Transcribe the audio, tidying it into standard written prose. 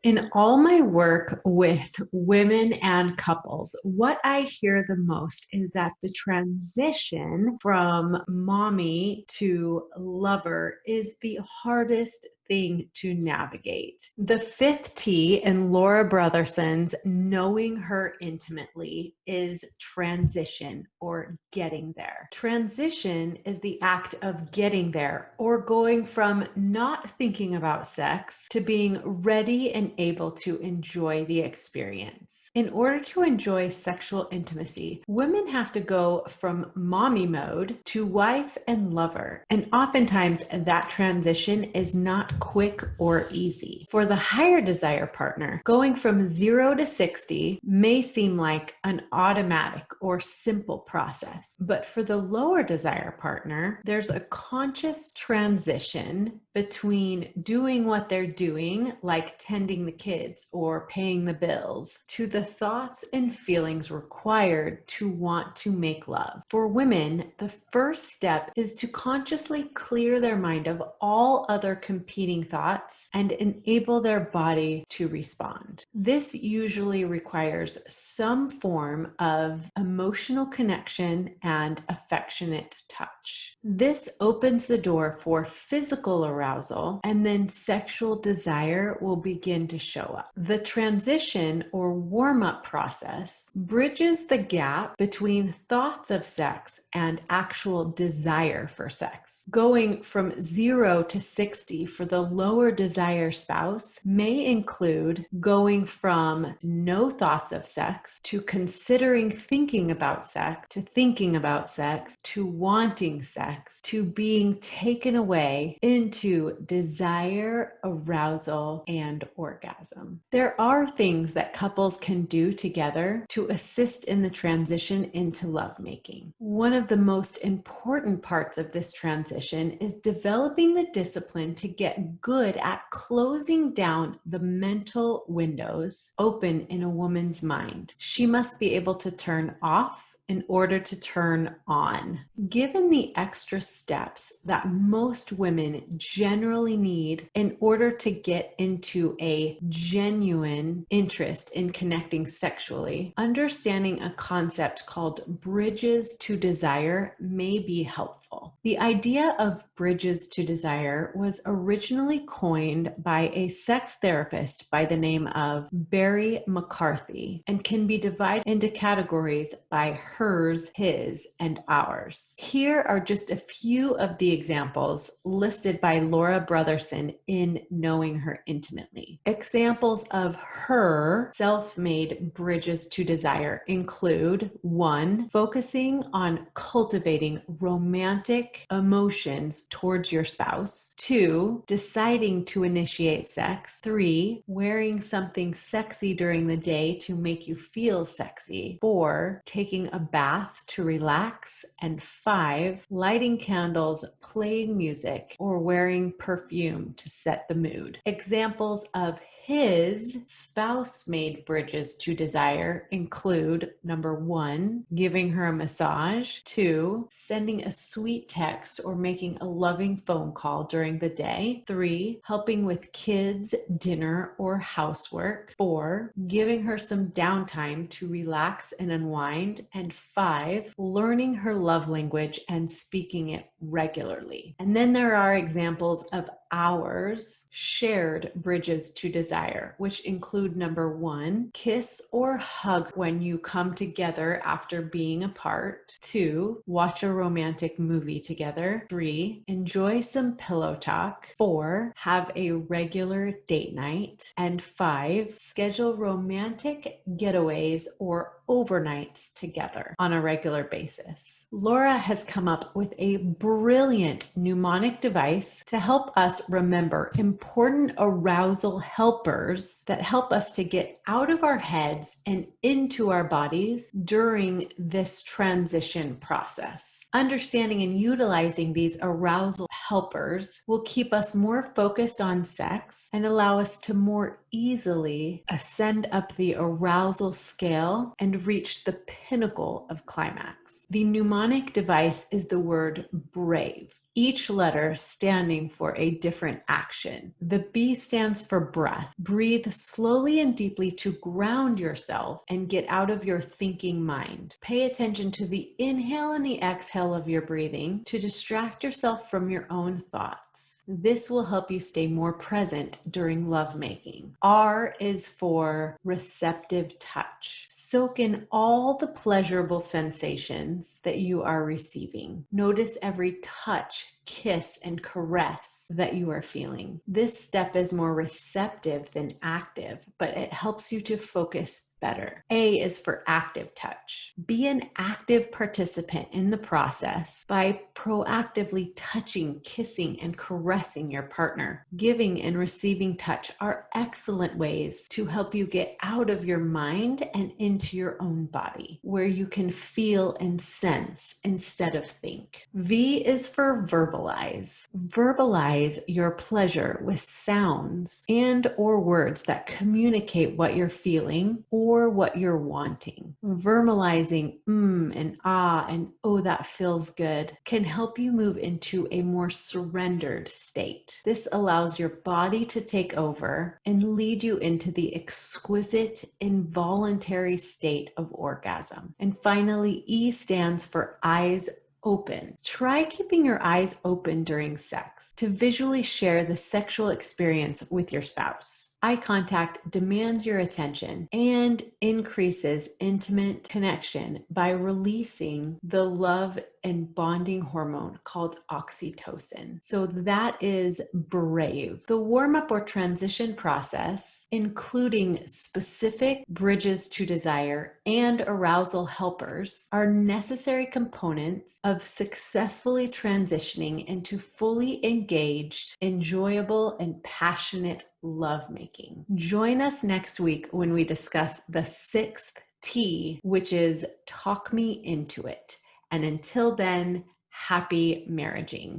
In all my work with women and couples, what I hear the most is that the transition from mommy to lover is the hardest thing to navigate. The fifth T in Laura Brotherson's Knowing Her Intimately is transition or getting there. Transition is the act of getting there or going from not thinking about sex to being ready and able to enjoy the experience. In order to enjoy sexual intimacy, women have to go from mommy mode to wife and lover. And oftentimes that transition is not quick or easy. For the higher desire partner, going from 0 to 60 may seem like an automatic or simple process. But for the lower desire partner, there's a conscious transition between doing what they're doing, like tending the kids or paying the bills, to the thoughts and feelings required to want to make love. For women, the first step is to consciously clear their mind of all other competing thoughts and enable their body to respond. This usually requires some form of emotional connection and affectionate touch. This opens the door for physical arousal, and then sexual desire will begin to show up. The transition or warm-up process bridges the gap between thoughts of sex and actual desire for sex. Going from 0 to 60 for the lower desire spouse may include going from no thoughts of sex to considering thinking about sex to thinking about sex to wanting sex to being taken away into desire, arousal, and orgasm. There are things that couples can do together to assist in the transition into lovemaking. One of the most important parts of this transition is developing the discipline to get good at closing down the mental windows open in a woman's mind. She must be able to turn off in order to turn on. Given the extra steps that most women generally need in order to get into a genuine interest in connecting sexually, understanding a concept called bridges to desire may be helpful. The idea of bridges to desire was originally coined by a sex therapist by the name of Barry McCarthy and can be divided into categories by hers, his, and ours. Here are just a few of the examples listed by Laura Brotherson in Knowing Her Intimately. Examples of her self-made bridges to desire include 1. Focusing on cultivating romantic emotions towards your spouse. 2. Deciding to initiate sex. 3. Wearing something sexy during the day to make you feel sexy. 4. Taking a bath to relax. And 5. Lighting candles, playing music, or wearing perfume to set the mood. Examples of his spouse-made bridges to desire include 1. Giving her a massage. 2. Sending a sweet text or making a loving phone call during the day. 3. Helping with kids, dinner, or housework. 4. Giving her some downtime to relax and unwind. And 5. Learning her love language and speaking it regularly. And then there are examples of ours shared bridges to desire, which include 1. Kiss or hug when you come together after being apart. 2. Watch a romantic movie together. 3. Enjoy some pillow talk. 4. Have a regular date night. And 5. Schedule romantic getaways or overnights together on a regular basis. Laura has come up with a brilliant mnemonic device to help us remember important arousal helpers that help us to get out of our heads and into our bodies during this transition process. Understanding and utilizing these arousal helpers will keep us more focused on sex and allow us to more easily ascend up the arousal scale and reach the pinnacle of climax. The mnemonic device is the word brave. each letter standing for a different action. The B stands for breath. Breathe slowly and deeply to ground yourself and get out of your thinking mind. Pay attention to the inhale and the exhale of your breathing to distract yourself from your own thoughts. This will help you stay more present during lovemaking. R is for receptive touch. Soak in all the pleasurable sensations that you are receiving. Notice every touch, kiss, and caress that you are feeling. This step is more receptive than active, but it helps you to focus better. A is for active touch. Be an active participant in the process by proactively touching, kissing, and caressing your partner. Giving and receiving touch are excellent ways to help you get out of your mind and into your own body, where you can feel and sense instead of think. V is for verbalize. Verbalize your pleasure with sounds and or words that communicate what you're feeling or what you're wanting. Verbalizing and ah and oh, that feels good can help you move into a more surrendered state. This allows your body to take over and lead you into the exquisite, involuntary state of orgasm. And finally, E stands for eyes open. Try keeping your eyes open during sex to visually share the sexual experience with your spouse. Eye contact demands your attention and increases intimate connection by releasing the love and bonding hormone called oxytocin. So that is brave. The warm-up or transition process, including specific bridges to desire and arousal helpers, are necessary components of successfully transitioning into fully engaged, enjoyable, and passionate lovemaking. Join us next week when we discuss the sixth T, which is talk me into it. And until then, happy marriaging.